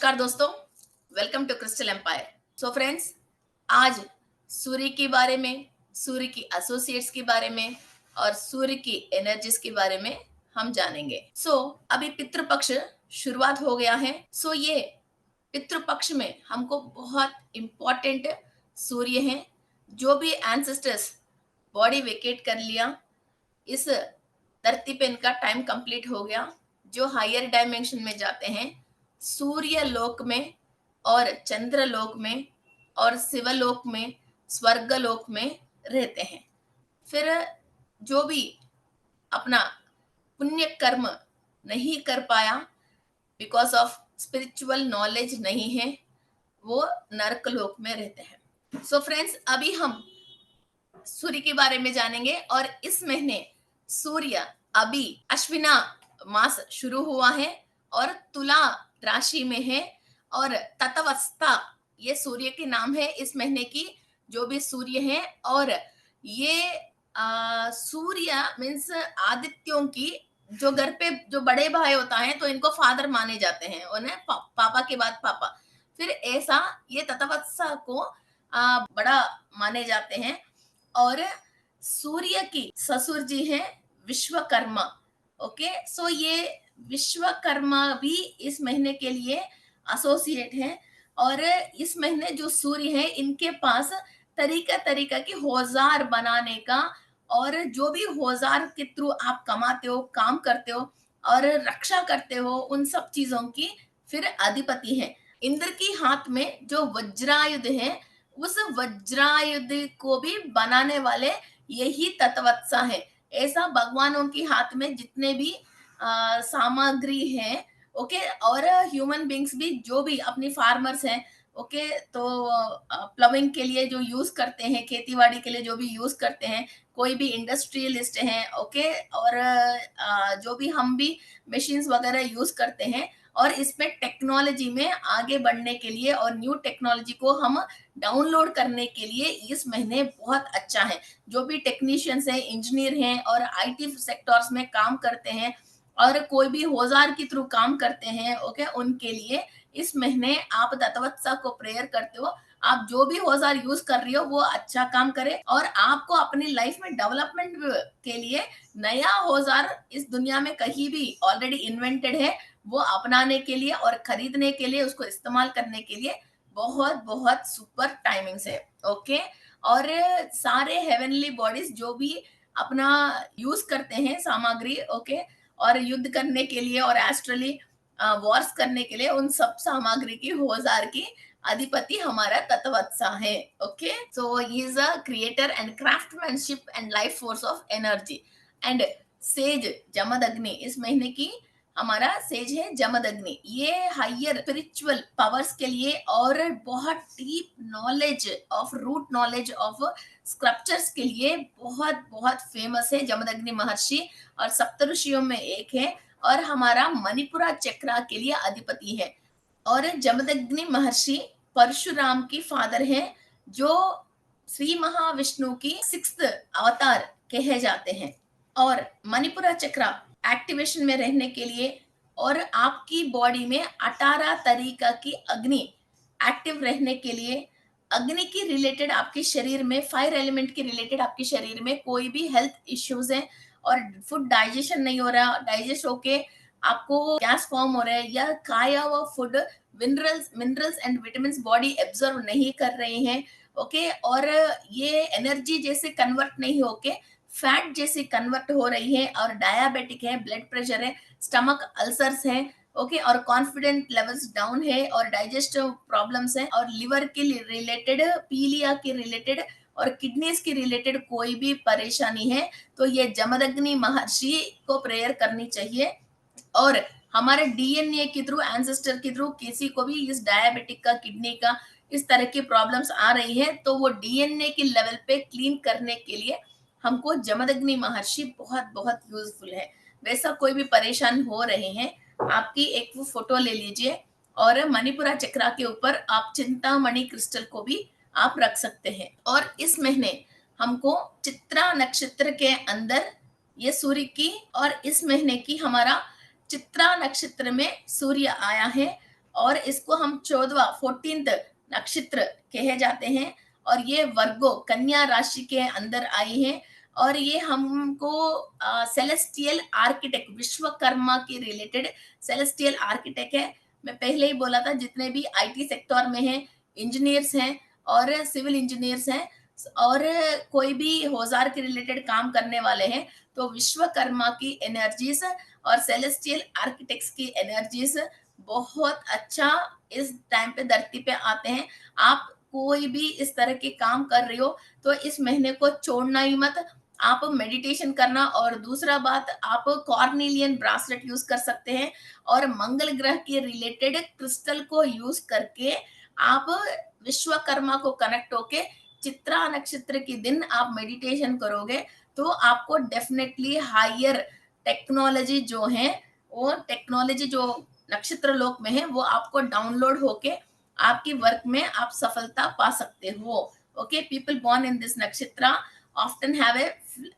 नमस्कार दोस्तों, welcome to Crystal Empire. So friends, आज सूर्य के बारे में, सूर्य की एसोसिएट्स के बारे में और सूर्य की एनर्जीज के बारे में हम जानेंगे। अभी पितृपक्ष शुरुआत हो गया है। ये पितृपक्ष में हमको बहुत इम्पोर्टेंट सूर्य हैं। जो भी एंसेस्टर्स बॉडी वेकेट कर लिया, इस धरती पे इनका टाइम कंप्लीट हो गया, जो हायर डायमेंशन में जाते हैं, सूर्य लोक में और चंद्र लोक में और शिवलोक में, स्वर्ग लोक में रहते हैं। फिर जो भी अपना पुण्य कर्म नहीं कर पाया, बिकॉज ऑफ स्पिरिचुअल नॉलेज नहीं है, वो नरक लोक में रहते हैं। फ्रेंड्स, अभी हम सूर्य के बारे में जानेंगे। और इस महीने सूर्य अभी अश्विना मास शुरू हुआ है और तुला राशि में है। और ततवस्था ये सूर्य के नाम है इस महीने की, जो भी सूर्य है। और ये सूर्य मीन्स आदित्यों की, जो घर पे जो बड़े भाई होता है तो इनको फादर माने जाते हैं, उन्हें पापा के बाद पापा। फिर ऐसा ये ततवस्था को बड़ा माने जाते हैं। और सूर्य की ससुर जी हैं विश्वकर्मा। ओके, ये विश्वकर्मा भी इस महीने के लिए एसोसिएट है। और इस महीने जो सूर्य है, इनके पास तरीका तरीका के औजार बनाने का, और जो भी औजार के थ्रू आप कमाते हो, काम करते हो और रक्षा करते हो, उन सब चीजों की फिर अधिपति है। इंद्र की हाथ में जो वज्रायुध है, उस वज्रायुध को भी बनाने वाले यही तत्वत्सा है। ऐसा भगवानों के हाथ में जितने भी सामग्री है, ओके, और ह्यूमन बींग्स भी जो भी अपनी फार्मर्स हैं, ओके, तो प्लविंग के लिए जो यूज करते हैं, खेतीबाड़ी के लिए जो भी यूज करते हैं, कोई भी इंडस्ट्रियलिस्ट हैं, ओके, और जो भी हम भी मशीन्स वगैरह यूज करते हैं, और इसमें टेक्नोलॉजी में आगे बढ़ने के लिए और न्यू टेक्नोलॉजी को हम डाउनलोड करने के लिए इस महीने बहुत अच्छा है। जो भी टेक्नीशियंस हैं, इंजीनियर हैं और आईटी सेक्टर्स में काम करते हैं और कोई भी औजार के थ्रू काम करते हैं, ओके, उनके लिए इस महीने आप तत्वत्सा को प्रेयर करते हो, आप जो भी औजार यूज कर रही हो वो अच्छा काम करे, और आपको अपनी लाइफ में डेवलपमेंट के लिए नया औजार इस दुनिया में कहीं भी ऑलरेडी इन्वेंटेड है, वो अपनाने के लिए और खरीदने के लिए, उसको इस्तेमाल करने के लिए बहुत बहुत सुपर टाइमिंग्स है। ओके, और सारे हेवनली बॉडीज जो भी अपना यूज करते हैं सामग्री, ओके, और युद्ध करने के लिए और एस्ट्रली वॉर्स करने के लिए, उन सब सामग्री की, औजार की अधिपति हमारा तत्वत्सा है। Okay, so he is a creator and craftsmanship and life force of energy. And says Jamadagni इस महीने की हमारा सेज है जमदग्नि। ये हायर स्पिरिचुअल पावर्स के लिए और बहुत deep knowledge of, root knowledge of scriptures के लिए बहुत बहुत फेमस है जमदग्नि महर्षि, और सप्तऋषियों में एक है, और हमारा मणिपुरा चक्रा के लिए अधिपति है। और जमदग्नि महर्षि परशुराम की फादर हैं, जो श्री महाविष्णु की 6th अवतार कहे जाते हैं। और मणिपुरा चक्रा एक्टिवेशन में रहने के लिए और आपकी बॉडी में 18 तरीका की अग्नि एक्टिव रहने के लिए, अग्नि की रिलेटेड आपके शरीर में, फायर एलिमेंट के रिलेटेड आपके शरीर में कोई भी हेल्थ इश्यूज हैं और फूड डाइजेशन नहीं हो रहा, डाइजेस्ट होके आपको गैस फॉर्म हो रहा है, या खाया हुआ food minerals and vitamin body absorb नहीं कर रहे हैं, ओके, और ये एनर्जी जैसे कन्वर्ट नहीं होके फैट जैसे कन्वर्ट हो रही है, और डायबिटिक है, ब्लड प्रेशर है, स्टमक अल्सर्स है, ओके, और कॉन्फिडेंट लेवल्स डाउन है, और डाइजेस्टिव प्रॉब्लम्स है, और लिवर के रिलेटेड, पीलिया के रिलेटेड और किडनीज के रिलेटेड कोई भी परेशानी है, तो ये जमदग्नि महर्षि को प्रेयर करनी चाहिए। और हमारे डीएनए के थ्रू, एंसेस्टर के थ्रू किसी को भी इस डायबिटिक का, किडनी का, इस तरह की प्रॉब्लम्स आ रही है, तो वो डीएनए के लेवल पे क्लीन करने के लिए हमको जमदग्नि महर्षि बहुत बहुत यूजफुल है। वैसा कोई भी परेशान हो रहे हैं, आपकी एक वो फोटो ले लीजिए, और मणिपुरा चक्रा के ऊपर आप चिंतामणि क्रिस्टल को भी आप रख सकते हैं। और इस महीने हमको चित्रा नक्षत्र के अंदर ये सूर्य की, और इस महीने की हमारा चित्रा नक्षत्र में सूर्य आया है, और इसको हम 14th नक्षत्र कहे जाते हैं। और ये वर्गो कन्या राशि के अंदर आई है। और ये हमको सेलेस्टियल आर्किटेक्ट, विश्वकर्मा के रिलेटेड सेलेस्टियल आर्किटेक्ट है। मैं पहले ही बोला था, जितने भी आईटी सेक्टर में हैं, इंजीनियर्स हैं और सिविल इंजीनियर्स हैं और कोई भी औजार के रिलेटेड काम करने वाले हैं, तो विश्वकर्मा की एनर्जीज और सेलेस्टियल आर्किटेक्ट्स की एनर्जीज बहुत अच्छा इस टाइम पे धरती पे आते हैं। आप कोई भी इस तरह के काम कर रहे हो तो इस महीने को छोड़ना ही मत। आप मेडिटेशन करना, और दूसरा बात, आप कॉर्निलियन ब्रासलेट यूज कर सकते हैं और मंगल ग्रह के रिलेटेड क्रिस्टल को यूज करके आप विश्वकर्मा को कनेक्ट होके चित्रा नक्षत्र के दिन आप मेडिटेशन करोगे तो आपको डेफिनेटली हायर टेक्नोलॉजी जो है, वो टेक्नोलॉजी जो नक्षत्र लोक में है, वो आपको डाउनलोड होके आपकी वर्क में आप सफलता पा सकते हो। Okay, people born in this nakshatra often have a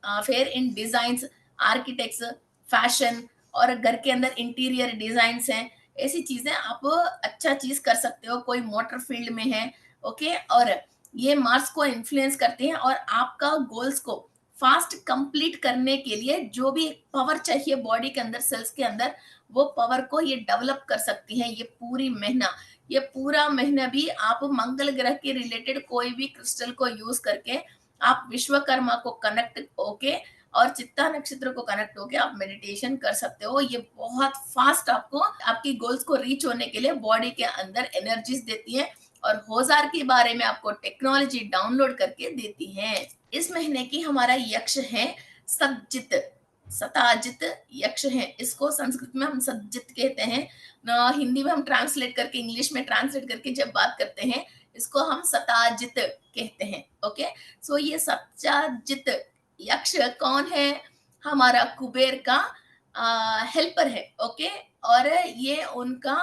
fair in designs, architects, fashion और घर के अंदर इंटीरियर डिजाइन्स हैं। ऐसी चीजें आप अच्छा चीज कर सकते हो। कोई मोटर फील्ड में है, ओके, और ये मार्स को इन्फ्लुएंस करती है और आपका गोल्स को फास्ट कंप्लीट करने के लिए जो भी पावर चाहिए बॉडी के अंदर, सेल्स के अंदर, वो पावर को ये डेवलप कर सकती है। ये पूरा महीना भी आप मंगल ग्रह के रिलेटेड कोई भी क्रिस्टल को यूज करके आप विश्वकर्मा को कनेक्ट होके और चित्ता नक्षत्र को कनेक्ट होके आप मेडिटेशन कर सकते हो। ये बहुत फास्ट आपको आपकी गोल्स को रीच होने के लिए बॉडी के अंदर एनर्जीज देती है और औजार के बारे में आपको टेक्नोलॉजी डाउनलोड करके देती है। इस महीने की हमारा यक्ष है सतजित, सताजित यक्ष है। इसको संस्कृत में हम सतजित कहते हैं, हिंदी में हम ट्रांसलेट करके, इंग्लिश में ट्रांसलेट करके जब बात करते हैं, इसको हम सताजित कहते हैं। ओके, सो ये सताजित यक्ष कौन है? हमारा कुबेर का हेल्पर है। ओके, और ये उनका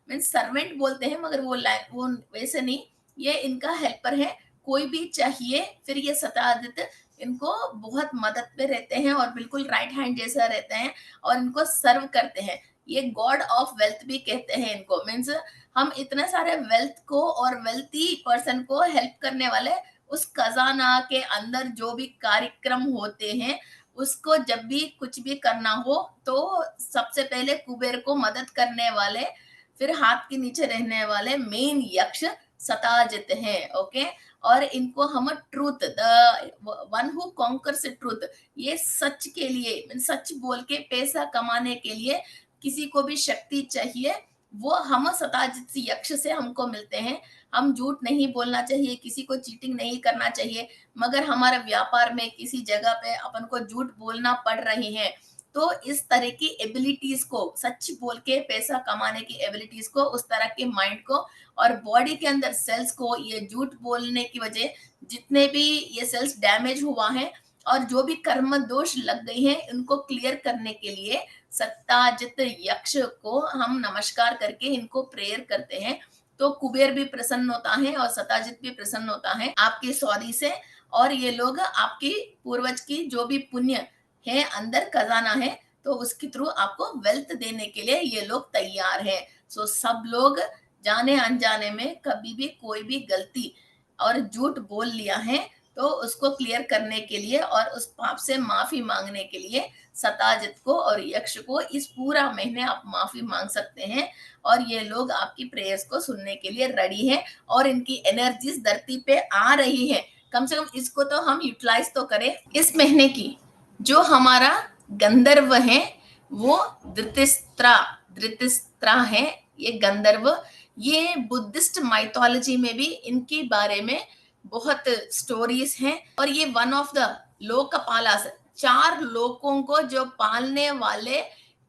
मीन्स सर्वेंट बोलते हैं, मगर वो वैसे नहीं, ये इनका हेल्पर है। कोई भी चाहिए, फिर ये सताजित इनको बहुत मदद पे रहते हैं और बिल्कुल राइट हैंड जैसा रहते हैं और इनको सर्व करते हैं। ये गॉड ऑफ वेल्थ भी कहते हैं इनको। मीन्स हम इतने सारे वेल्थ को और वेल्थी पर्सन को हेल्प करने वाले, उस खजाना के अंदर जो भी कार्यक्रम होते हैं, उसको जब भी कुछ भी करना हो तो सबसे पहले कुबेर को मदद करने वाले, फिर हाथ के नीचे रहने वाले मेन यक्ष सताजित हैं। ओके, और इनको हम truth, the one who conquers truth, ये सच के लिए, सच बोल के पैसा कमाने के लिए किसी को भी शक्ति चाहिए, वो हम सताजित यक्ष से हमको मिलते हैं। हम झूठ नहीं बोलना चाहिए, किसी को चीटिंग नहीं करना चाहिए, मगर हमारे व्यापार में किसी जगह पे अपन को झूठ बोलना पड़ रही है, तो इस तरह की एबिलिटीज को, सच बोल के पैसा कमाने की एबिलिटीज को, उस तरह के माइंड को और बॉडी के अंदर सेल्स को, ये झूठ बोलने की वजह जितने भी ये सेल्स डैमेज हुआ है और जो भी कर्म दोष लग गई हैं, उनको क्लियर करने के लिए सत्ताजित यक्ष को हम नमस्कार करके इनको प्रेयर करते हैं। तो कुबेर भी प्रसन्न होता है और सताजित भी प्रसन्न होता है आपकी सौदी से, और ये लोग आपकी पूर्वज की जो भी पुण्य है, अंदर खजाना है, तो उसके थ्रू आपको वेल्थ देने के लिए ये लोग तैयार हैं। सो सब लोग जाने अनजाने में कभी भी कोई भी गलती और झूठ बोल लिया है तो उसको क्लियर करने के लिए और उस पाप से माफी मांगने के लिए सताजित को और यक्ष को इस पूरा महीने आप माफी मांग सकते हैं और ये लोग आपकी प्रेयर्स को सुनने के लिए रेडी हैं और इनकी एनर्जीज धरती पे आ रही है। कम से कम इसको तो हम यूटिलाइज तो करें। इस महीने की जो हमारा गंधर्व है वो धृतराष्ट्र, धृतराष्ट्र है ये गंधर्व। ये बुद्धिस्ट माइथोलॉजी में भी इनके बारे में बहुत स्टोरीज हैं और ये वन ऑफ द लोकपालास, 4 लोकों को जो पालने वाले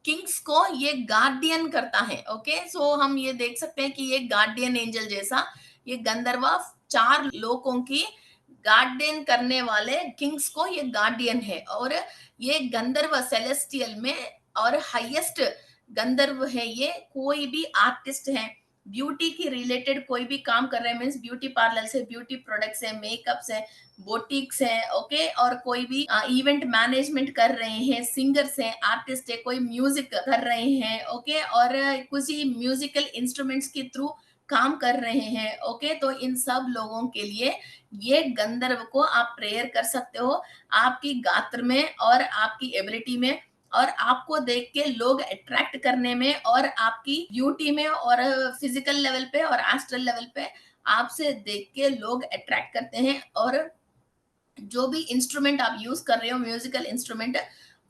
किंग्स को ये गार्डियन करता है। ओके, सो हम ये देख सकते हैं कि ये गार्डियन एंजल जैसा ये गंधर्वा 4 लोकों की गार्डियन करने वाले किंग्स को ये गार्डियन है। और ये गंधर्व सेलेस्टियल में और हाईएस्ट गंधर्व है। ये कोई भी आर्टिस्ट है, ब्यूटी की रिलेटेड कोई भी काम कर रहे हैं, मीन्स ब्यूटी पार्लर से, ब्यूटी प्रोडक्ट्स है, मेकअप्स है, बोटिक्स है, ओके, और कोई भी इवेंट मैनेजमेंट कर रहे हैं, सिंगर्स हैं, आर्टिस्ट है, कोई म्यूजिक कर रहे हैं, ओके, और कुछ ही म्यूजिकल इंस्ट्रूमेंट्स के थ्रू काम कर रहे हैं, ओके, तो इन सब लोगों के लिए ये गंधर्व को आप प्रेयर कर सकते हो, आपकी गात्र में और आपकी एबिलिटी में, और आपको देख के लोग अट्रैक्ट करने में, और आपकी ब्यूटी में, और फिजिकल लेवल पे और एस्ट्रल लेवल पे आपसे देख के लोग अट्रैक्ट करते हैं। और जो भी इंस्ट्रूमेंट आप यूज कर रहे हो, म्यूजिकल इंस्ट्रूमेंट,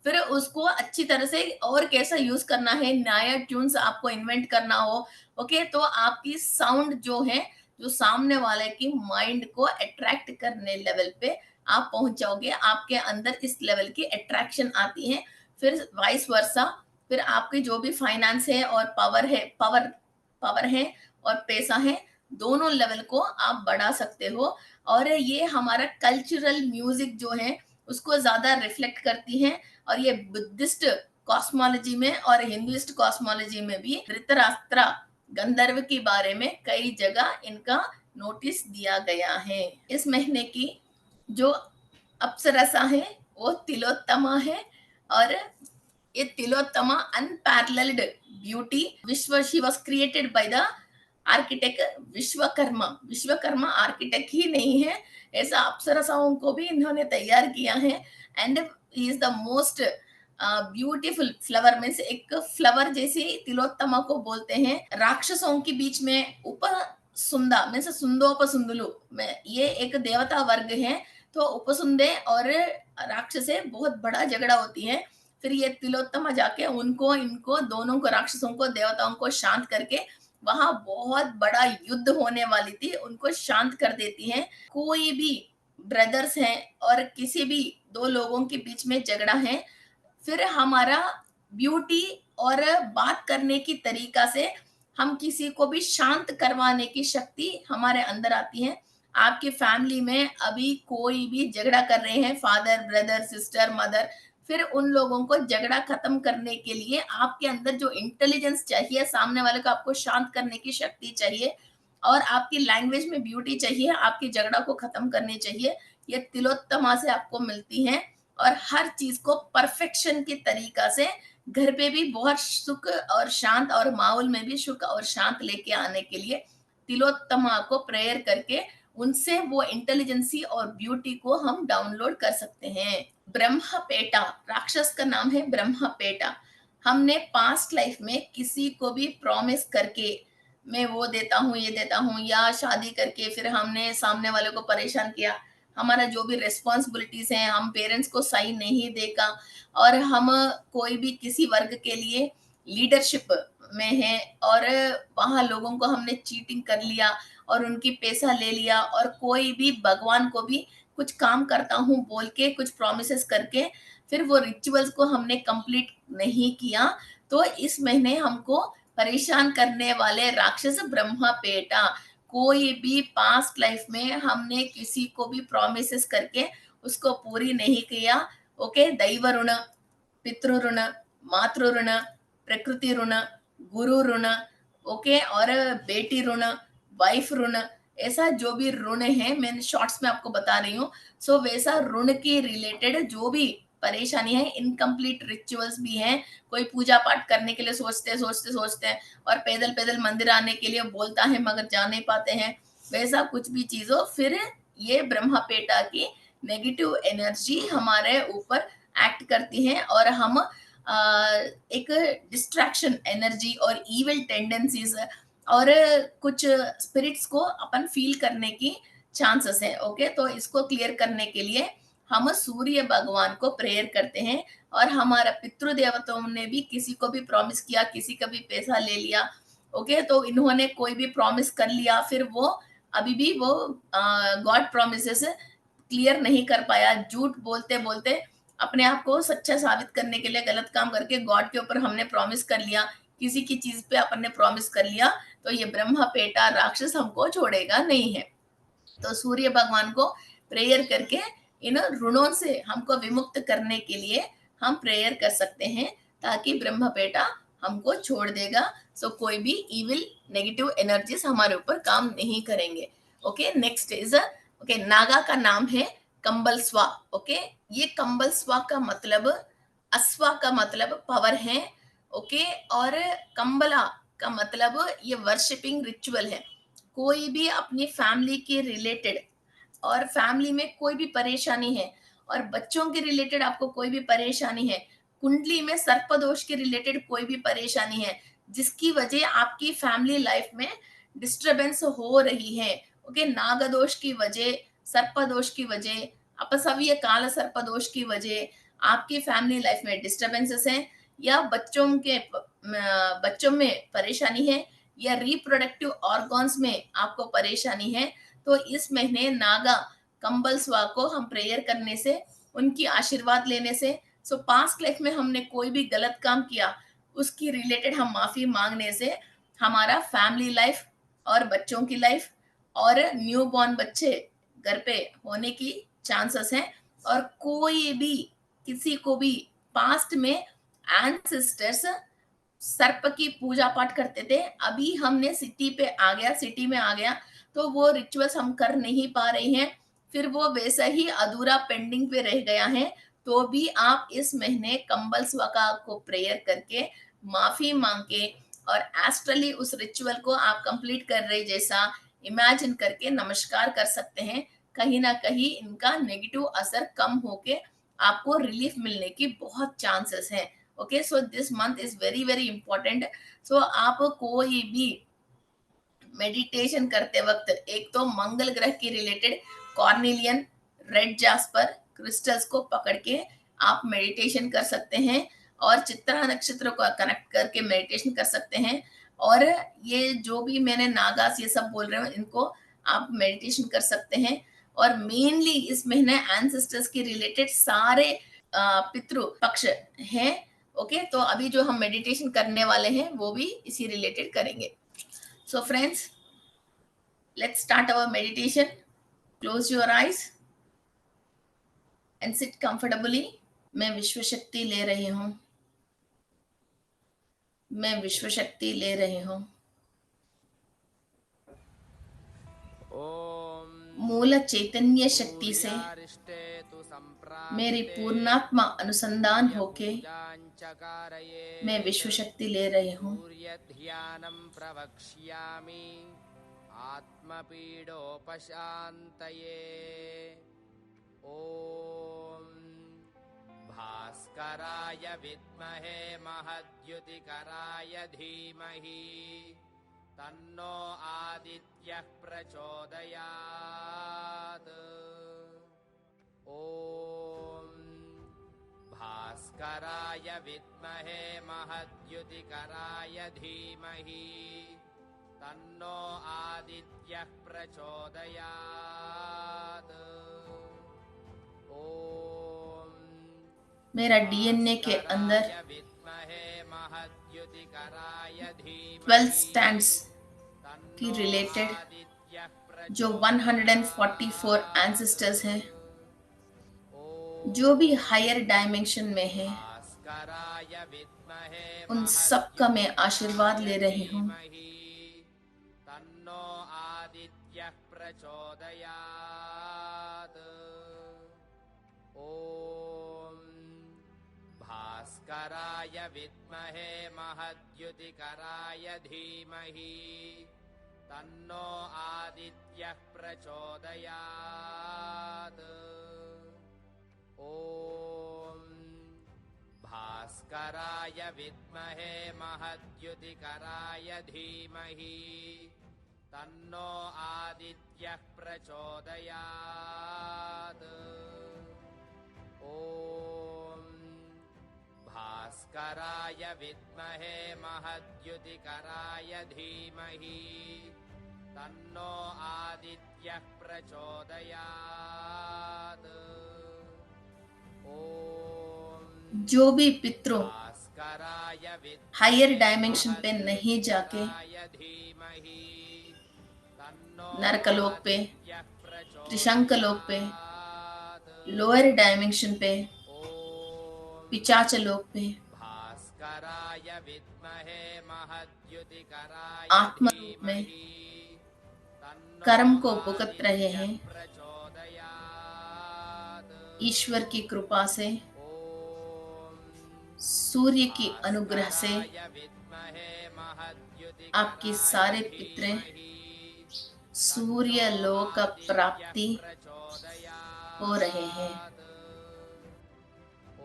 फिर उसको अच्छी तरह से और कैसा यूज करना है, नया ट्यून्स आपको इन्वेंट करना हो, ओके, तो आपकी साउंड जो है, जो सामने वाले की माइंड को अट्रैक्ट करने लेवल पे आप पहुंच जाओगे, आपके अंदर इस लेवल की अट्रैक्शन आती है। फिर वाइस वर्सा, फिर आपकी जो भी फाइनेंस है और पावर है, पावर है और पैसा है, दोनों लेवल को आप बढ़ा सकते हो। और ये हमारा कल्चरल म्यूजिक जो है उसको ज्यादा रिफ्लेक्ट करती है। और ये बुद्धिस्ट कॉस्मोलॉजी में और हिंदुइस्ट कॉस्मोलॉजी में भी धृतराष्ट्र गंधर्व के बारे में कई जगह इनका नोटिस दिया गया है। इस महीने की जो अप्सरसा है वो तिलोत्तमा है, और ये तिलोत्तमा अनपैरेलल्ड ब्यूटी, विश्व she was created by the architect Vishwakarma. Vishwakarma architect ही नहीं है, ऐसा अप्सरसाओं को भी इन्होंने तैयार किया है। And he is the most beautiful flower में से एक फ्लावर जैसे तिलोत्तमा को बोलते हैं। राक्षसों के बीच में उपसुंदा में से सुंदोपसुंदलु में ये एक देवता वर्ग है, तो उपसुंदे और राक्षसे बहुत बड़ा झगड़ा होती है। फिर ये तिलोत्तमा जाके उनको, इनको दोनों को, राक्षसों को, देवताओं को शांत करके, वहां बहुत बड़ा युद्ध होने वाली थी, उनको शांत कर देती हैं। कोई भी ब्रदर्स हैं और किसी भी दो लोगों के बीच में झगड़ा है, फिर हमारा ब्यूटी और बात करने की तरीका से हम किसी को भी शांत करवाने की शक्ति हमारे अंदर आती है। आपकी फैमिली में अभी कोई भी झगड़ा कर रहे हैं, फादर, ब्रदर, सिस्टर, मदर, फिर उन लोगों को झगड़ा खत्म करने के लिए आपके अंदर जो इंटेलिजेंस चाहिए, सामने वाले को आपको शांत करने की शक्ति चाहिए, और आपकी लैंग्वेज में ब्यूटी चाहिए, आपकी झगड़ा को खत्म करनी चाहिए, ये तिलोत्तमा से आपको मिलती है। और हर चीज को परफेक्शन के तरीका से घर पे भी बहुत सुख और शांत, और माहौल में भी सुख और शांत लेके आने के लिए तिलोत्तमा को प्रेयर करके उनसे वो इंटेलिजेंसी और ब्यूटी को हम डाउनलोड कर सकते हैं। ब्रह्मपेटा, राक्षस का नाम है ब्रह्मपेटा। हमने पास्ट लाइफ में किसी को भी प्रॉमिस करके, मैं वो देता हूँ, ये देता हूँ, या शादी करके फिर हमने सामने वाले को परेशान किया, हमारा जो भी रिस्पॉन्सिबिलिटीज हैं, हम पेरेंट्स को सही नहीं देखा, और हम कोई भी किसी वर्ग के लिए लीडरशिप में है, और वहां लोगों को हमने चीटिंग कर लिया और उनकी पैसा ले लिया, और कोई भी भगवान को भी कुछ काम करता हूँ बोल के, कुछ प्रोमिस करके, फिर वो रिचुअल्स को हमने कंप्लीट नहीं किया, तो इस महीने हमको परेशान करने वाले राक्षस ब्रह्मपेटा, कोई भी पास्ट लाइफ में हमने किसी को भी प्रोमिस करके उसको पूरी नहीं किया, ओके, दैव ऋण, पितृ ऋण, मातृ ऋण, प्रकृति ऋण, गुरु ऋण, ओके, और बेटी ऋण, वाइफ ऋण, ऐसा जो भी ऋण है मैं शॉर्ट्स में आपको बता रही हूँ। सो वैसा ऋण के रिलेटेड जो भी परेशानी है, इनकम्प्लीट रिचुअल्स भी हैं, कोई पूजा पाठ करने के लिए सोचते हैं और पैदल पैदल मंदिर आने के लिए बोलता है मगर जा नहीं पाते हैं, वैसा कुछ भी चीज हो, फिर ये ब्रह्मपेटा की नेगेटिव एनर्जी हमारे ऊपर एक्ट करती है, और हम एक डिस्ट्रैक्शन एनर्जी और इविल टेंडेंसीज और कुछ स्पिरिट्स को अपन फील करने की चांसेस है, ओके। तो इसको क्लियर करने के लिए हम सूर्य भगवान को प्रेयर करते हैं, और हमारा पितृ देवताओं ने भी किसी को भी प्रॉमिस किया, किसी का भी पैसा ले लिया, ओके, तो इन्होंने कोई भी प्रॉमिस कर लिया, फिर वो अभी भी वो गॉड प्रॉमिसेस क्लियर नहीं कर पाया, झूठ बोलते बोलते अपने आप को सच्चा साबित करने के लिए गलत काम करके गॉड के ऊपर हमने प्रॉमिस कर लिया, किसी की चीज पे अपन ने प्रॉमिस कर लिया, तो ये ब्रह्मपेटा राक्षस हमको छोड़ेगा नहीं है। तो सूर्य भगवान को प्रेयर करके इन ऋणों से हमको विमुक्त करने के लिए हम प्रेयर कर सकते हैं, ताकि ब्रह्मपेटा हमको छोड़ देगा। सो कोई भी इविल नेगेटिव एनर्जीज हमारे ऊपर काम नहीं करेंगे। Okay, next is okay, Naga का नाम है कंबल स्वा। ओके, ये कंबल स्वा का मतलब, अस्वा का मतलब पावर है। ओके, और कंबला का मतलब ये वर्शिपिंग रिचुअल है। कोई भी अपनी फैमिली के रिलेटेड, और फैमिली में कोई भी परेशानी है, और बच्चों के रिलेटेड आपको कोई भी परेशानी है, कुंडली में सर्पदोष के रिलेटेड कोई भी परेशानी है, जिसकी वजह आपकी फैमिली लाइफ में डिस्टरबेंस हो रही है। ओके, नागदोष की वजह, सर्पदोष की वजह, अपसव्य काल सर्पदोष की वजह आपकी फैमिली लाइफ में डिस्टरबेंसेस हैं, या बच्चों में परेशानी है, या रिप्रोडक्टिव ऑर्गन्स में आपको परेशानी है, तो इस महीने नागा कंबल स्वा को हम प्रेयर करने से, उनकी आशीर्वाद लेने से, सो पास्ट लाइफ में हमने कोई भी गलत काम किया उसकी रिलेटेड हम माफी मांगने से हमारा फैमिली लाइफ और बच्चों की लाइफ और न्यू बॉर्न बच्चे घर पे होने की चांसेस हैं। और कोई भी, किसी को भी पास्ट में एंसेस्टर्स सर्प की पूजा पाठ करते थे, अभी हमने सिटी में आ गया, तो वो रिचुअल्स हम कर नहीं पा रहे हैं, फिर वो वैसा ही अधूरा पेंडिंग पे रह गया है, तो भी आप इस महीने कंबल स्वका को प्रेयर करके, माफी मांग के, और एस्ट्रली उस रिचुअल को आप कंप्लीट कर रहे जैसा इमेजिन करके नमस्कार कर सकते हैं। कहीं ना कहीं इनका नेगेटिव असर कम होके आपको रिलीफ मिलने की बहुत चांसेस हैं। Okay, so this month is very very important. So आप कोई भी मेडिटेशन करते वक्त, एक तो मंगल ग्रह के रिलेटेड कॉर्निलियन, रेड जास्पर क्रिस्टल्स को पकड़ के आप मेडिटेशन कर सकते हैं, और चित्रा नक्षत्र को कनेक्ट करके मेडिटेशन कर सकते हैं। और ये जो भी मैंने नागास ये सब बोल रहे हूँ, इनको आप मेडिटेशन कर सकते हैं। और मेनली इस महीने एंसेस्टर्स के रिलेटेड सारे पितृ पक्ष हैं। ओके, तो अभी जो हम मेडिटेशन करने वाले हैं वो भी इसी रिलेटेड करेंगे। So friends, let's start our meditation. Close your eyes and sit comfortably. मैं विश्व शक्ति ले रही हूँ, मैं विश्व शक्ति ले रही हूँ। मूल चैतन्य शक्ति से मेरी पूर्णात्मा अनुसंधान होके मैं विश्व शक्ति ले रही हूँ। आत्मपीडोपशान्तये। ॐ भास्कराय विद्महे महद्युतिकराय धीमहि तन्नो आदित्यः प्रचोदयात्। ॐ भास्कराय विद्महे महद्युतिकराय धीमहि तन्नो आदित्यः प्रचोदयात्। ॐ मेरा डीएनए के अंदर 12 स्टैंड्स की रिलेटेड जो 144 एंसेस्टर्स हैं, जो भी हायर डायमेंशन में है, उन सब का मैं आशीर्वाद ले रही हूँ। तन्नो आदित्यः प्रचोदयात्। ॐ भास्कराय विद्महे महद्युतिकराय धीमहि तन्नो आदित्यः प्रचोदयात्। ॐ भास्कराय विद्महे महद्युतिकराय धीमहि तन्नो आदित्यः प्रचोदयात्। ॐ भास्कराय विद्महे महद्युतिकराय धीमहि तन्नो आदित्यः प्रचोदयात्। ॐ जो भी पितरों हायर डायमेंशन पे नहीं जाके नरकलोक पे, त्रिशंकलोक पे, लोअर डायमेंशन पे, पिचाच लोक पे, भास्कराय विद्महे महद्युतिकराय आत्म रूप में धीमहि तन्नो कर्म को भुगत रहे आदित्यः हैं। प्रचोदयात्। ईश्वर की कृपा से, ॐ सूर्य की अनुग्रह से भास्कराय विद्महे आपके महद्युतिकराय सारे पितृ धीमहि तन्नो सूर्य लोक आदित्यः प्राप्ति हो रहे हैं। प्रचोदयात्। ॐ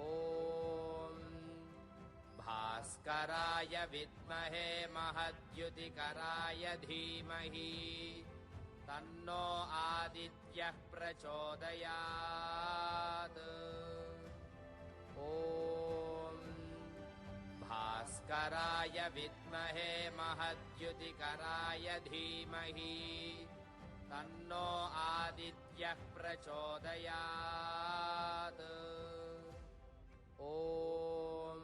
भास्कराय विद्महे महद्युतिकराय धीमहि तन्नो आदित्यः प्रचोदयात्। ॐ भास्कराय विद्महे महद्युतिकराय धीमहि तन्नो आदित्यः प्रचोदयात्। ॐ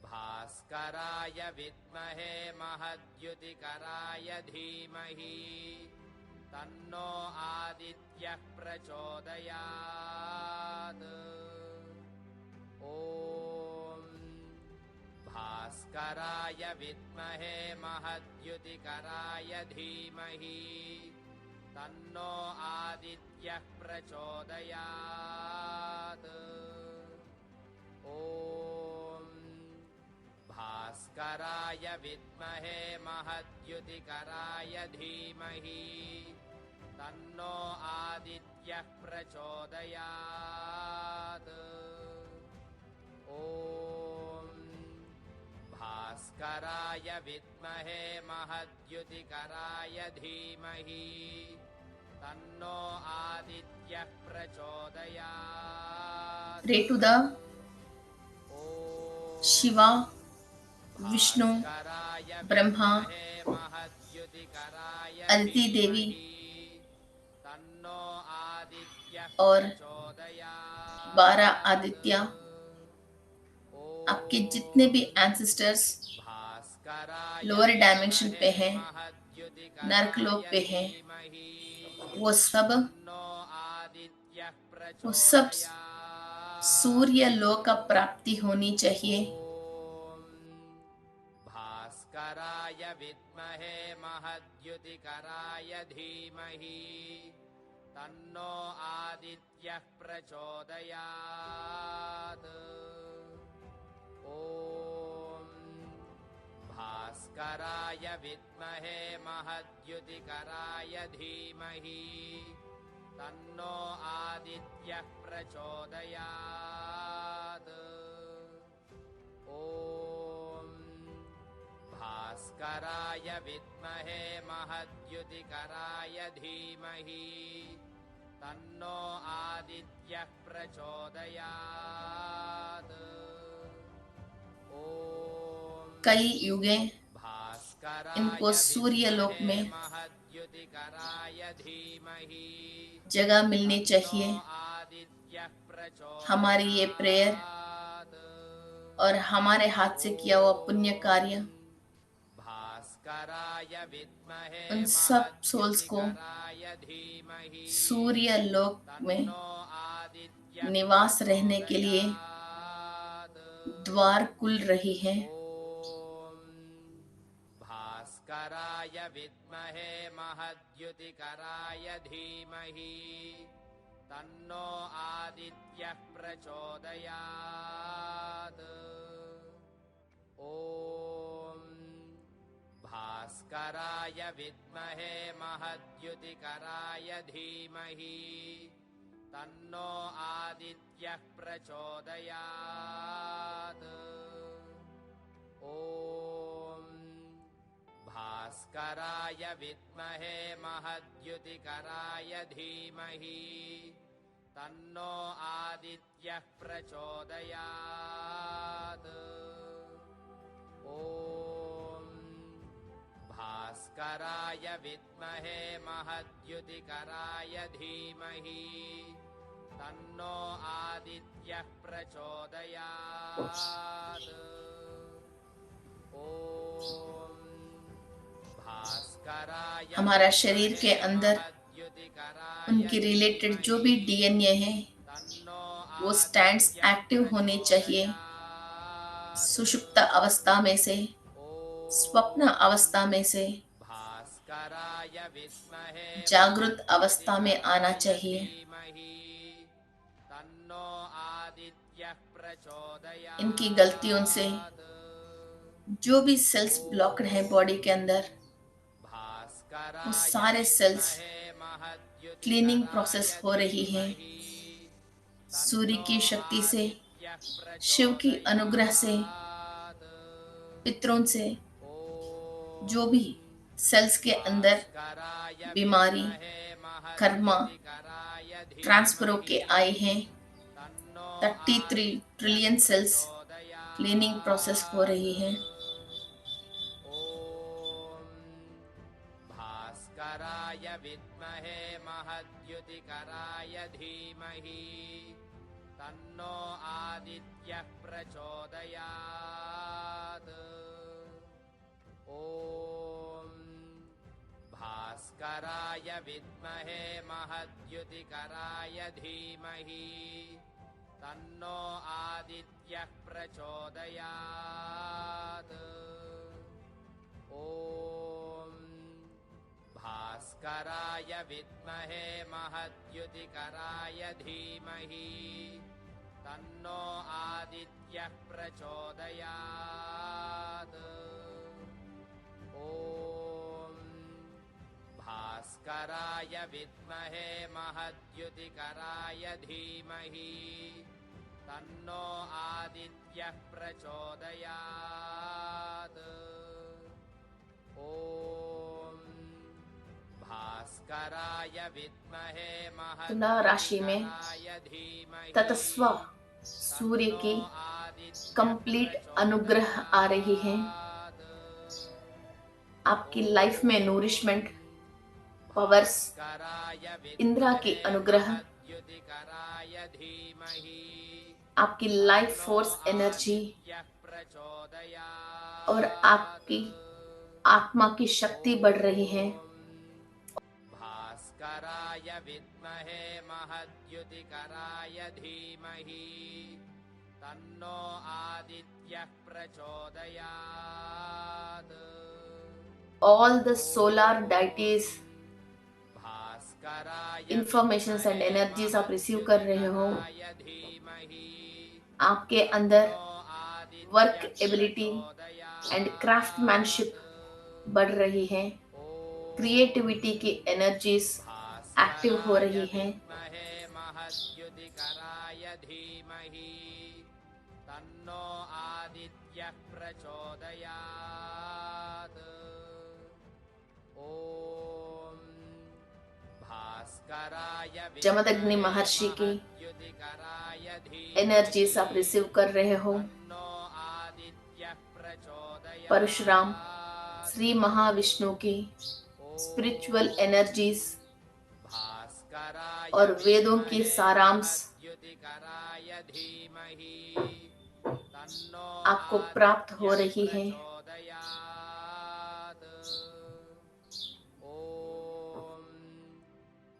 भास्कराय विद्महे महद्युतिकराय धीमहि तन्नो आदित्यः प्रचोदयात्। ॐ भास्कराय विद्महे महद्युतिकराय धीमहि तन्नो आदित्यः प्रचोदयात्। ॐ भास्कराय विद्महे महद्युतिकराय धीमहि तन्नो आदित्यः प्रचोदयात्। ॐ भास्कराय विद्महे महद्युतिकराय धीमहि तन्नो आदित्यः प्रचोदयात्। Pray to the Om Shiva, Vishnu, भास्कराय Brahma, विद्महे महद्युतिकराय अदिति देवी धीमहि तन्नो आदित्यः और प्रचोदयात्। 12 आदित्य, ॐ आपके जितने भी एंसेस्टर्स भास्कराय लोअर डायमेंशन पे विद्महे हैं, नरकलोक महद्युतिकराय पे हैं, धीमहि वो सब तन्नो आदित्यः वो सब प्रचोदयात्। सूर्य लोक का प्राप्ति होनी चाहिए। ॐ भास्कराय विद्महे महद्युतिकराय धीमहि तन्नो आदित्यः प्रचोदयात्। ॐ भास्कराय विद्महे महद्युतिकराय धीमहि तन्नो आदित्यः प्रचोदयात्। ॐ भास्कराय विद्महे महद्युतिकराय धीमहि तन्नो आदित्यः प्रचोदयात्। ॐ कई युगे भास्कराय इनको सूर्य लोक विद्महे में महद्युतिकराय धीमहि जगह मिलनी तन्नो चाहिए। आदित्यः हमारी ये प्रेयर प्रचोदयात्। और हमारे हाथ से किया हुआ पुण्य कार्य भास्कराय विद्महे उन सब सोल्स को महद्युतिकराय धीमहि सूर्य लोक में तन्नो आदित्यः निवास रहने के लिए प्रचोदयात्। द्वार खुल रही है। ॐ भास्कराय विद्महे महद्युतिकराय धीमहि तन्नो आदित्यः प्रचोदयात्। ॐ भास्कराय विद्महे महद्युतिकराय धीमहि तन्नो आदित्यः प्रचोदयात्। ॐ भास्कराय विद्महे महद्युतिकराय धीमहि तन्नो आदित्यः प्रचोदयात्। ॐ भास्कराय विद्महे महद्युतिकराय धीमहि तन्नो आदित्यः प्रचोदयात्। ॐ भास्कराय हमारा शरीर के अंदर महद्युतिकराय उनके रिलेटेड जो भी डीएनए है तन्नो वो स्टैंड्स एक्टिव होने चाहिए। सुषुप्त अवस्था में से, स्वप्न अवस्था में से भास्कराय विद्महे जागृत अवस्था में आना चाहिए। धीमहि तन्नो आदित्यः इनकी गलतियों से प्रचोदयात् जो भी सेल्स ब्लॉक्ड हैं बॉडी के अंदर, वो भास्कराय सारे सेल्स विद्महे क्लीनिंग महद्युतिकराय प्रोसेस हो रही है। धीमहि सूर्य तन्नो की शक्ति से, आदित्यः शिव की अनुग्रह से, प्रचोदयात् पितरों से, जो ॐ भी सेल्स के अंदर भास्कराय बीमारी, विद्महे कर्मा महद्युतिकराय ट्रांसफर धीमहि होके आए हैं। तन्नो 33 आदित्यः ट्रिलियन सेल्स क्लीनिंग प्रोसेस हो प्रचोदयात् रही है। ॐ भास्कराय विद्महे महद्युतिकराय धीमहि तन्नो आदित्यः प्रचोदयात् ॐ भास्कराय विद्महे महद्युतिकराय धीमहि तन्नो आदित्यः प्रचोदयात् ॐ भास्कराय विद्महे महद्युतिकराय धीमहि तन्नो आदित्यः प्रचोदयात् ॐ भास्कराय विद्महे महद्युतिकराय धीमहि तन्नो आदित्यः प्रचोदयात् ॐ भास्कराय विद्महे तुला राशि में महद्युतिकराय धीमहि ततस्व सूर्य की तन्नो आदित्यः कंप्लीट अनुग्रह आ रही है। प्रचोदयात्। आपकी लाइफ में नूरिशमेंट, पावर्स, इंद्रा की अनुग्रह, आपकी लाइफ फोर्स एनर्जी और आपकी आत्मा की शक्ति बढ़ रही है। भास्कराय विद्महे महद्युतिकराय धीमहि तन्नो आदित्यः प्रचोदयात्। All the solar deities informations and energies आप रिसीव कर रहे हो। आपके अंदर वर्क एबिलिटी एंड क्राफ्टमैनशिप बढ़ रही है। क्रिएटिविटी की एनर्जीज एक्टिव हो रही हैं। तन्नो आदित्यः प्रचोदयात्। ॐ भास्कराय जमदग्नि महर्षि की महद्युतिकराय एनर्जीज आप रिसीव कर रहे हो। तन्नो आदित्यः प्रचोदयात्। परशुराम, श्री महाविष्णु की स्पिरिचुअल एनर्जीज भास्कराय और वेदों की सारांश महद्युतिकराय धीमहि तन्नो आपको प्राप्त हो रही है। प्रचोदयात्। ॐ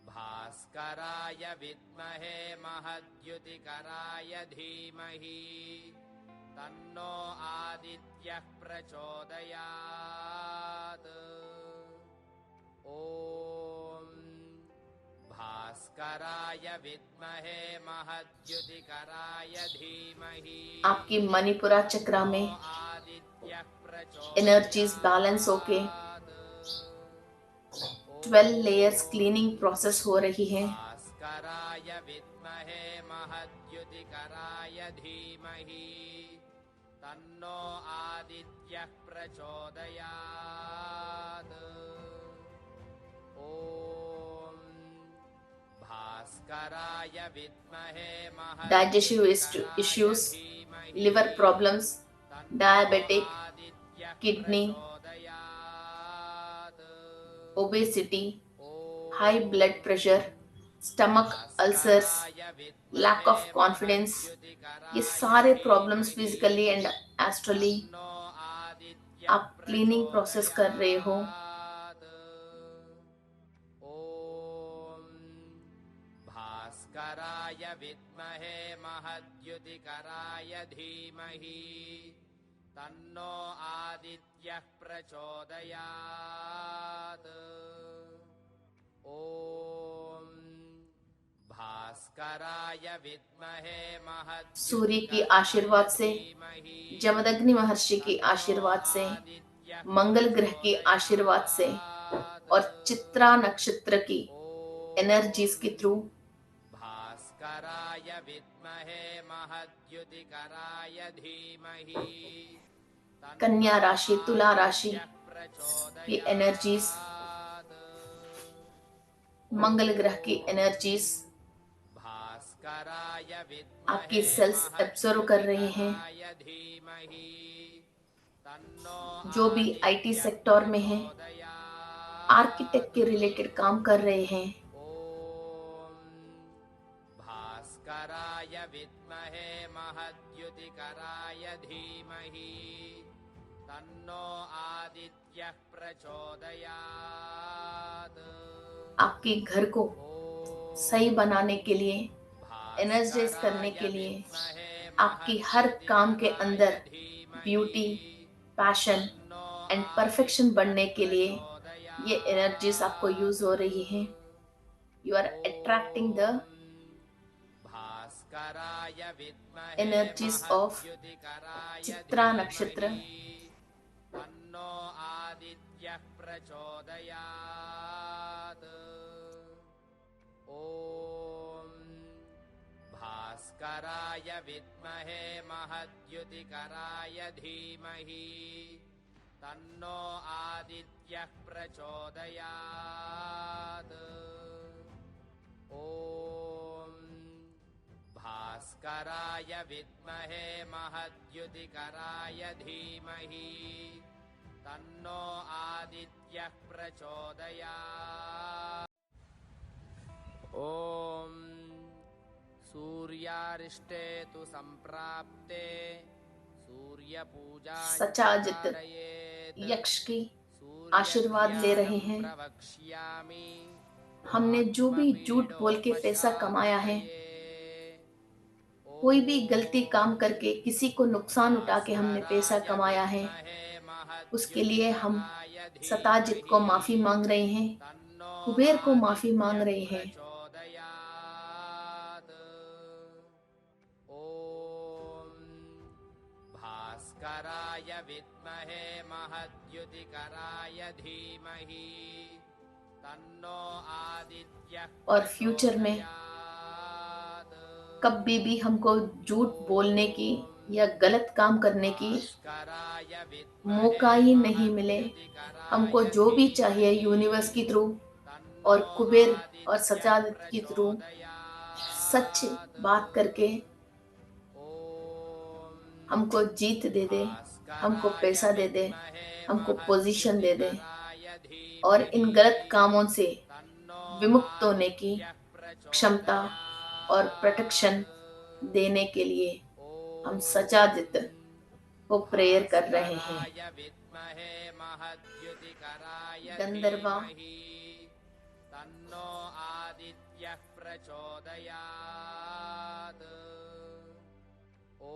भास्कराय विद्महे महद्युतिकराय धीमहि तन्नो आदित्यः प्रचोदयात्। ॐ भास्कराय विद्महे महद्युतिकराय धीमहि आपकी मणिपुरा चक्रा में आदित्यः एनर्जीज बैलेंस होके 12 लेयर्स क्लीनिंग प्रोसेस हो रही है। भास्कराय विद्महे महद्युतिकराय धीमहि तन्नो आदित्यः प्रचोदयात्। ॐ भास्कराय विद्महे Digestive issues, liver problems, diabetic, kidney, obesity, high blood pressure, stomach ulcers, lack of confidence, ये सारे प्रॉब्लम्स फिजिकली एंड एस्ट्रली आप क्लीनिंग प्रोसेस कर रहे हो। ॐ भास्कराय विद्महे महद्युतिकराय धीमहि तन्नो आदित्यः प्रचोदयात् ॐ भास्कराय विद्महे सूर्य की आशीर्वाद महद्युतिकराय से, धीमहि जमदग्नि महर्षि की आशीर्वाद से, मंगल ग्रह की आशीर्वाद से और चित्रा नक्षत्र की एनर्जीज के थ्रू भास्कराय विद्महे महद्युतिकराय धीमहि कन्या राशि, तुला राशि की एनर्जीज, प्रचोदयात् मंगल ग्रह की एनर्जीज भास्कराय आपकी विद्महे सेल्स एब्जॉर्व कर रहे हैं। महद्युतिकराय धीमहि तन्नो जो भी आईटी आदित्यः सेक्टर में है, आर्किटेक्ट के प्रचोदयात् रिलेटेड काम कर रहे हैं, ॐ भास्कराय विद्महे महद्युतिकराय धीमहि तन्नो आदित्यः प्रचोदयात् आपके घर को सही बनाने के लिए, एनर्जाइज करने के लिए, आपकी हर काम के अंदर ब्यूटी, पैशन एंड परफेक्शन बढ़ने के लिए ये एनर्जीज आपको यूज हो रही हैं। यू आर अट्रैक्टिंग द भास्कराय विद्महे एनर्जीज ऑफ महद्युतिकराय चित्रा नक्षत्र, धीमहि तन्नो आदित्यः प्रचोदयात् ॐ भास्कराय विद्महे महद्युतिकराय धीमहि तन्नो आदित्यः प्रचोदयात् ॐ भास्कराय विद्महे महद्युतिकराय धीमहि तन्नो आदित्यः प्रचोदयात् ॐ सूर्यारिष्टे तु सम्प्राप्ते सूर्यपूजा सचाजित यक्ष की आशीर्वाद ले रहे हैं। प्रवक्ष्यामि हमने जो भी झूठ बोल के पैसा कमाया है, कोई भी गलती काम करके किसी को नुकसान उठा के हमने पैसा कमाया है, उसके लिए हम सताजित को माफी मांग रहे हैं, कुबेर को माफी मांग रहे हैं। भास्कराय विद्महे महद्युतिकराय धीमहि तन्नो आदित्यः और फ्यूचर में कभी भी हमको झूठ बोलने की या गलत काम करने की मौका ही नहीं मिले। हमको जो भी चाहिए यूनिवर्स की थ्रू और कुबेर और सचाजित की थ्रू सच बात करके हमको जीत दे दे, हमको पैसा दे दे, हमको पोजीशन दे दे और इन गलत कामों से विमुक्त होने की क्षमता और प्रोटेक्शन देने के लिए हम सचाजित को प्रेयर कर रहे हैं। गंधर्वा तन्नो आदित्यः प्रचोदयात् ॐ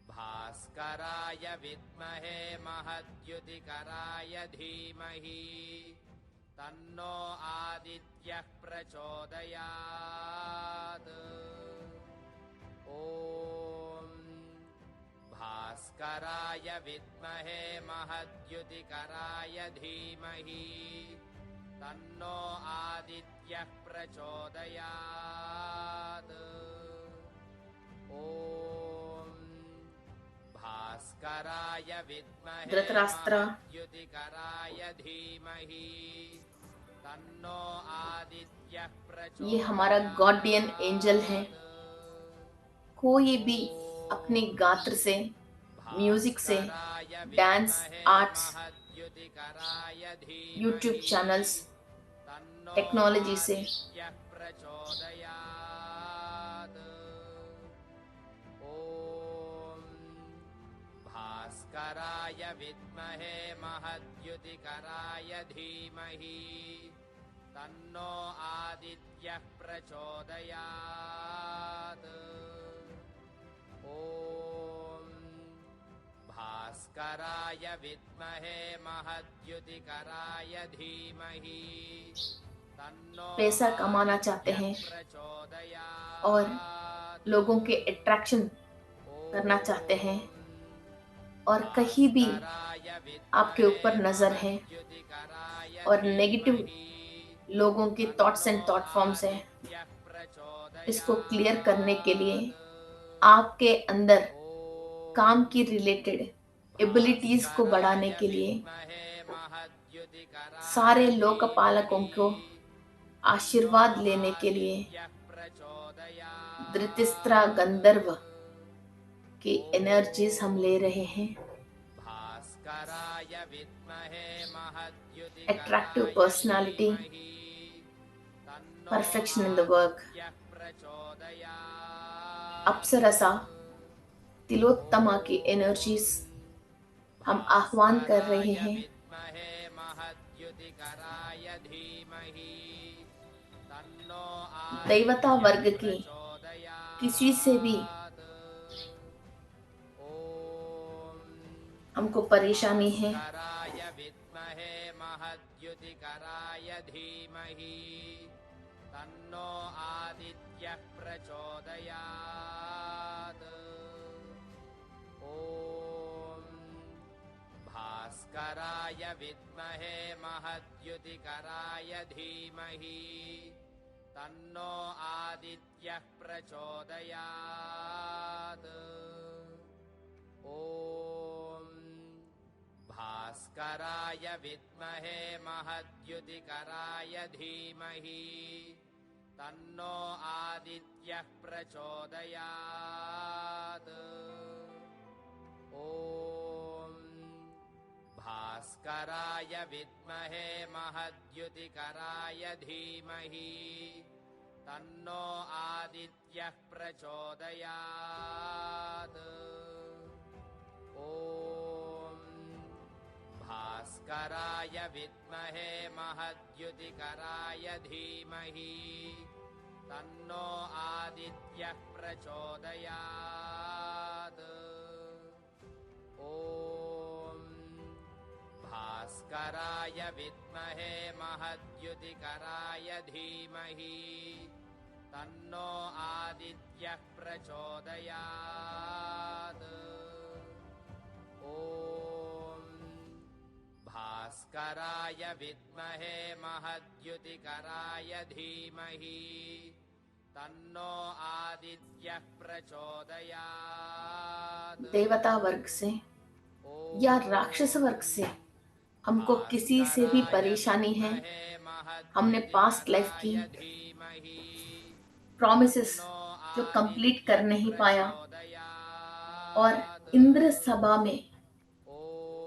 भास्कराय विद्महे महद्युतिकराय धीमहि तन्नो आदित्यः प्रचोदयात् ॐ भास्कराय विद्महे महद्युतिकराय धीमहि तन्नो आदित्यः प्रचोदयात् ॐ भास्कराय विद्महे धृतराष्ट्र महद्युतिकराय धीमहि तन्नो आदित्यः प्रचोदयात्। ये हमारा गॉर्डियन एंजल है। कोई भी अपने गात्र से, म्यूजिक से, dance, arts, YouTube channels, technology से भास्कराय विद्महे महद्युतिकराय धीमहि तन्नो आदित्यः प्रचोदयात् ॐ भास्कराय विद्महे महद्युतिकराय धीमहि तन्नो पैसा कमाना चाहते हैं और प्रचोदयात् लोगों के अट्रैक्शन करना चाहते हैं और कहीं भी आपके ऊपर नजर है और नेगेटिव लोगों के थॉट्स एंड थॉट फॉर्म्स है, इसको क्लियर करने के लिए आपके अंदर काम की रिलेटेड एबिलिटीज को बढ़ाने के लिए सारे लोकपालकों को आशीर्वाद लेने के लिए धृतराष्ट्र गंधर्व की एनर्जीज हम ले रहे हैं। Attractive personality, perfection in the work, अप्सरसा तिलोत्तमा की एनर्जीज हम आह्वान कर रहे हैं। दैवता वर्ग की किसी से भी हमको परेशानी है, तन्नो आदित्यः प्रचोदयात् ॐ भास्कराय विद्महे महद्युतिकराय धीमहि तन्नो आदित्यः प्रचोदयात् ॐ भास्कराय विद्महे महद्युतिकराय धीमहि तन्नो आदित्यः प्रचोदयात् ॐ भास्कराय विद्महे महद्युतिकराय धीमहि तन्नो आदित्यः प्रचोदयात् ॐ भास्कराय विद्महे महद्युतिकराय धीमहि तन्नो आदित्यः प्रचोदयात् ॐ भास्कराय विद्महे महद्युतिकराय धीमहि तन्नो आदित्यः प्रचोदयात् ॐ भास्कराय विद्महे महद्युतिकराय धीमहि तन्नो आदित्यः प्रचोदयात् देवता वर्ग से या राक्षस वर्ग से हमको किसी से भी परेशानी है, हमने पास्ट लाइफ की प्रॉमिसेस जो कंप्लीट कर नहीं पाया और इंद्र सभा में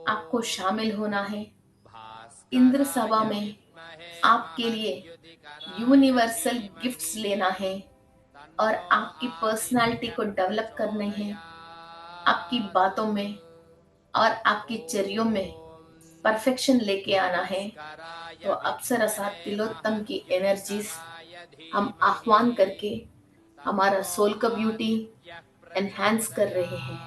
आपको शामिल होना है। इंद्र सभा में आपके लिए यूनिवर्सल गिफ्ट्स लेना है और आपकी पर्सनालिटी को डेवलप करने हैं, आपकी बातों में और आपकी चर्यों में परफेक्शन लेके आना है। तो अप्सरसा तिलोत्तम की एनर्जीज हम आह्वान करके हमारा सोल का ब्यूटी एनहांस कर रहे हैं।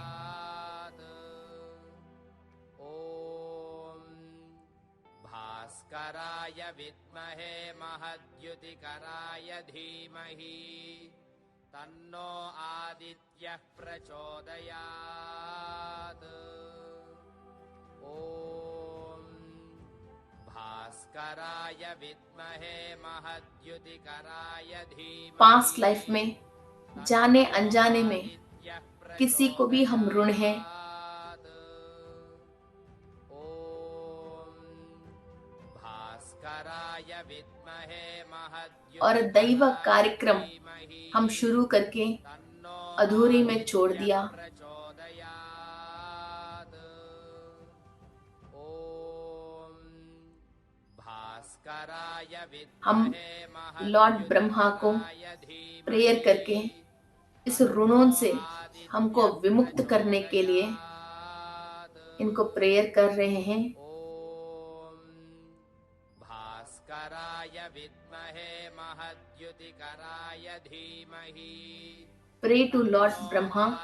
भास्कराय विद्महे महद्युतिकराय धीमहि तन्नो आदित्यः प्रचोदयात् ॐ भास्कराय विद्महे महद्युतिकराय धीमहि पास्ट लाइफ में जाने अनजाने में किसी को भी हम ऋण हैं, और दैव कार्यक्रम हम शुरू करके अधूरी में छोड़ दिया। हम लॉर्ड ब्रह्मा को प्रेयर करके इस ऋणों से हमको विमुक्त करने के लिए इनको प्रेयर कर रहे हैं। Pray to Lord Brahma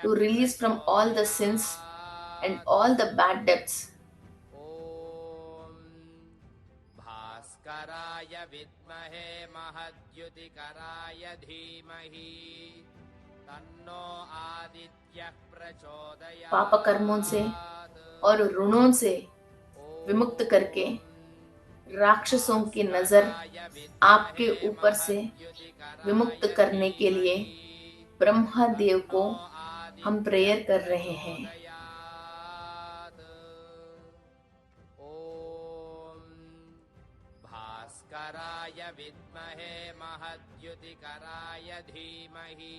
to release from all the sins and all the bad debts. ॐ भास्कराय विद्महे महद्युतिकराय धीमहि तन्नो आदित्यः प्रचोदयात्। पाप कर्मों से और ऋणों से विमुक्त करके राक्षसों की नजर आपके ऊपर से विमुक्त करने के लिए ब्रह्मा देव को हम प्रेयर कर रहे हैं। ॐ भास्कराय विद्महे महद्युतिकराय धीमहि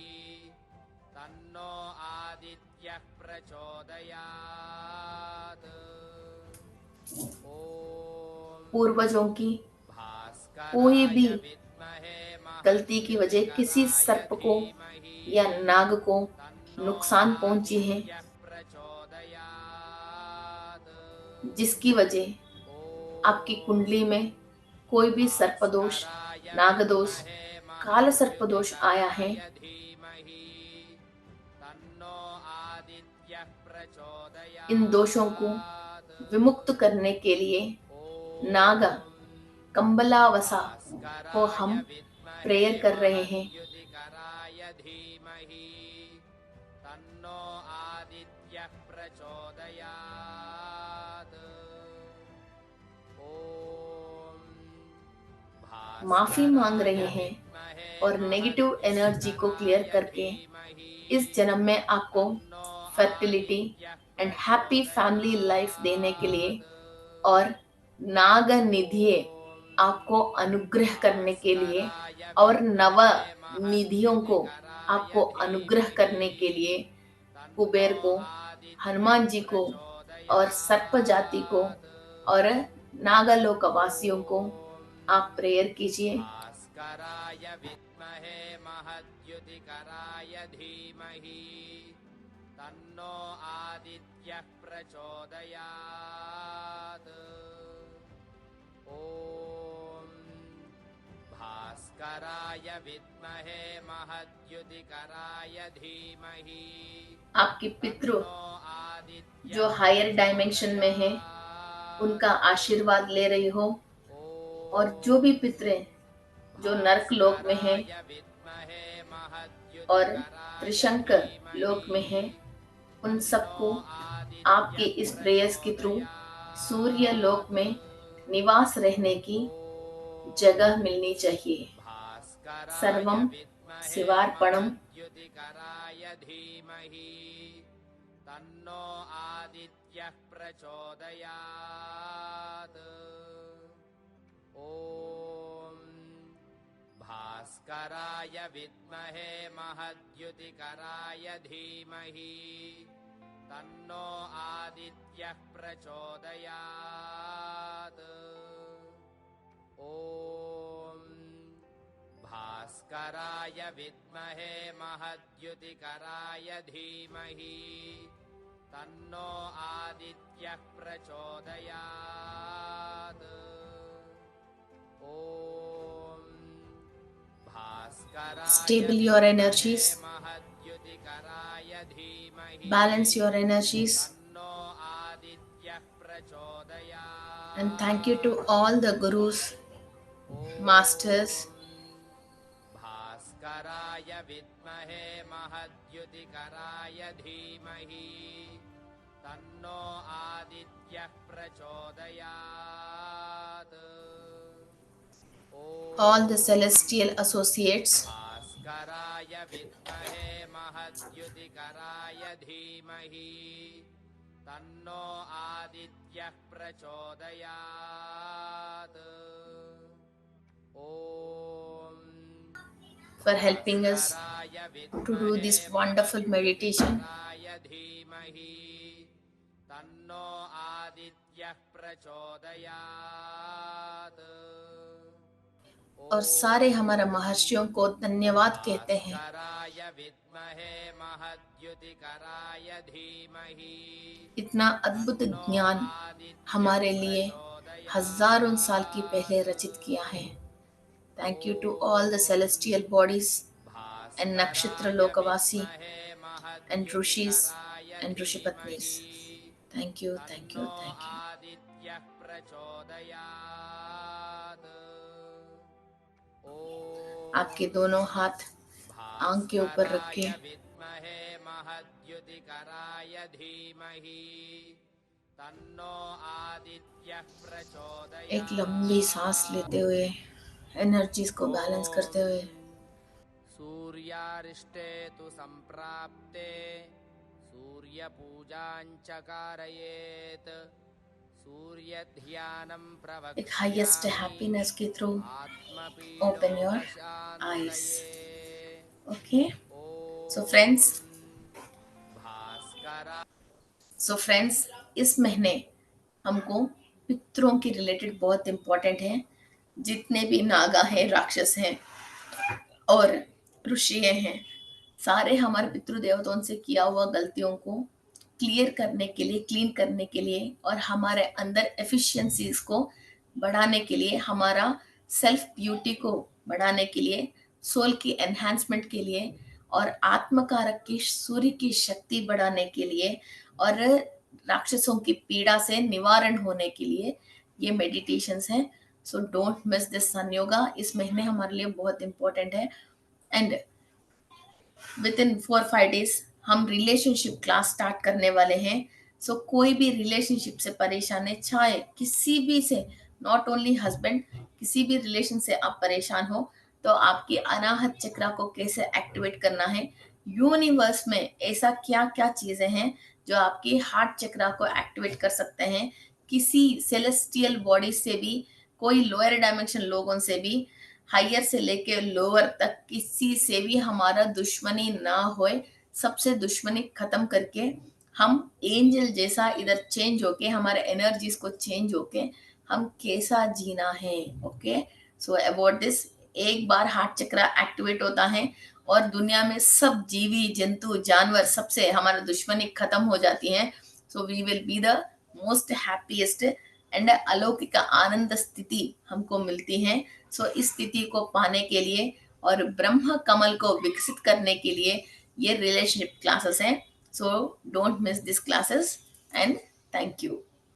तन्नो आदित्यः प्रचोदयात्। ॐ पूर्वजों की कोई भी गलती की वजह किसी सर्प को या नाग को नुकसान पहुंची है, जिसकी वजह आपकी कुंडली में कोई भी सर्पदोष, नागदोष, काल सर्पदोष आया है, इन दोषों को विमुक्त करने के लिए नागा कंबलावसा को हम प्रेयर कर रहे हैं। तन्नो आदित्यः प्रचोदयात्। ॐ माफी मांग रहे हैं और नेगेटिव एनर्जी को क्लियर करके इस जन्म में आपको fertility and happy family life देने के लिए और नाग निधिये आपको अनुग्रह करने के लिए और नव निधियों को आपको अनुग्रह करने के लिए कुबेर को, हनुमान जी को और सर्प जाति को और नागलोकवासियों को आप प्रेयर कीजिए। भास्कराय विद्महे महद्युतिकराय धीमहि तन्नो आदित्यः प्रचोदयात्। ॐ भास्कराय विद्महे महद्युतिकराय धीमहि आपके पितृ जो हायर डायमेंशन में है उनका आशीर्वाद ले रही हो, और जो भी पितृ जो नरक लोक में है और त्रिशंक लोक में है, उन सबको आपके इस प्रेयर्स के थ्रू सूर्य लोक में निवास रहने की जगह मिलनी चाहिए। सर्वम शिवार्पणम। तन्नो आदित्यः प्रचोदयात्। ॐ भास्कराय विद्महे महद्युतिकराय धीमहि तन्नो आदित्यः प्रचोदयात्। ॐ भास्कराय विद्महे महद्युतिकराय धीमहि तन्नो आदित्यः प्रचोदयात्। ॐ भास्कराय Stable your energies, महद्युतिकराय धीमहि balance your energies, तन्नो आदित्यः प्रचोदयात्। and thank you to all the gurus, masters, भास्कराय विद्महे महद्युतिकराय धीमहि तन्नो आदित्यः प्रचोदयात्। all the celestial associates, भास्कराय विद्महे महद्युतिकराय धीमहि तन्नो आदित्यः प्रचोदयात्। ॐ for helping us to do this wonderful meditation. धीमहि तन्नो आदित्यः प्रचोदयात्। और सारे हमारे महर्षियों को धन्यवाद कहते हैं। भास्कराय विद्महे महद्युतिकराय धीमहि इतना अद्भुत ज्ञान हमारे लिए हजारों साल की पहले रचित किया है। Thank you to all the celestial bodies and nakshatra लोकवासी एंड ऋषिस एंड ऋषिपत्नीस। थैंक यू, थैंक यू, तन्नो थैंक यू। आदित्यः प्रचोदयात्। आपके ॐ दोनों हाथ आंख के ऊपर भास्कराय रखें। विद्महे महद्युतिकराय धीमहि तन्नो आदित्यः एक लंबी सांस लेते प्रचोदयात्। हुए एनर्जीज को बैलेंस करते ॐ हुए सूर्यारिष्टे तु सम्प्राप्ते सूर्यपूजां च कारयेत्। सूर्यध्यानं एक हाईएस्ट प्रवक्ष्यामि हैप्पीनेस के थ्रू ओपन योर आईज। आत्मपीडोपशान्तये। ओके, सो फ्रेंड्स, ॐ भास्करा सो फ्रेंड्स, इस महीने हमको पितरों के रिलेटेड बहुत इंपॉर्टेंट है। जितने भी नागा हैं, राक्षस हैं और ऋषि हैं, सारे हमारे पितृ देवताओं से किया हुआ गलतियों को क्लियर करने के लिए, क्लीन करने के लिए और हमारे अंदर एफिशिएंसीज को बढ़ाने के लिए, हमारा सेल्फ ब्यूटी को बढ़ाने के लिए, सोल की एनहांसमेंट के लिए और आत्मकारक की सूर्य की शक्ति बढ़ाने के लिए और राक्षसों की पीड़ा से निवारण होने के लिए ये मेडिटेशंस हैं। सो डोंट मिस दिस सन योगा। इस महीने हमारे लिए बहुत इंपॉर्टेंट है। एंड विद इन 4-5 डेज हम रिलेशनशिप क्लास स्टार्ट करने वाले हैं। सो कोई भी रिलेशनशिप से परेशान है, चाहे किसी भी से, नॉट ओनली हस्बैंड, किसी भी रिलेशन से आप परेशान हो, तो आपकी अनाहत चक्रा को कैसे एक्टिवेट करना है, यूनिवर्स में ऐसा क्या क्या चीजें हैं जो आपकी हार्ट चक्रा को एक्टिवेट कर सकते हैं, किसी सेलेस्टियल बॉडी से भी, कोई लोअर डायमेंशन लोगों से भी, हायर से लेके लोअर तक किसी से भी हमारा दुश्मनी ना होए, सबसे दुश्मनी खत्म करके हम एंजल जैसा इधर चेंज होके, हमारे एनर्जीज को चेंज होके हम कैसा जीना है। ओके, सो अबाउट दिस, एक बार हार्ट चक्र एक्टिवेट होता है और दुनिया में सब जीवी जंतु जानवर सबसे हमारा दुश्मनी खत्म हो जाती है। So we will be the most happiest and अलौकिक आनंद स्थिति हमको मिलती है। सो इस स्थिति को पाने के लिए और ब्रह्म कमल को विकसित करने के लिए ये रिलेशनशिप क्लासेस हैं। So don't miss this classes and thank you.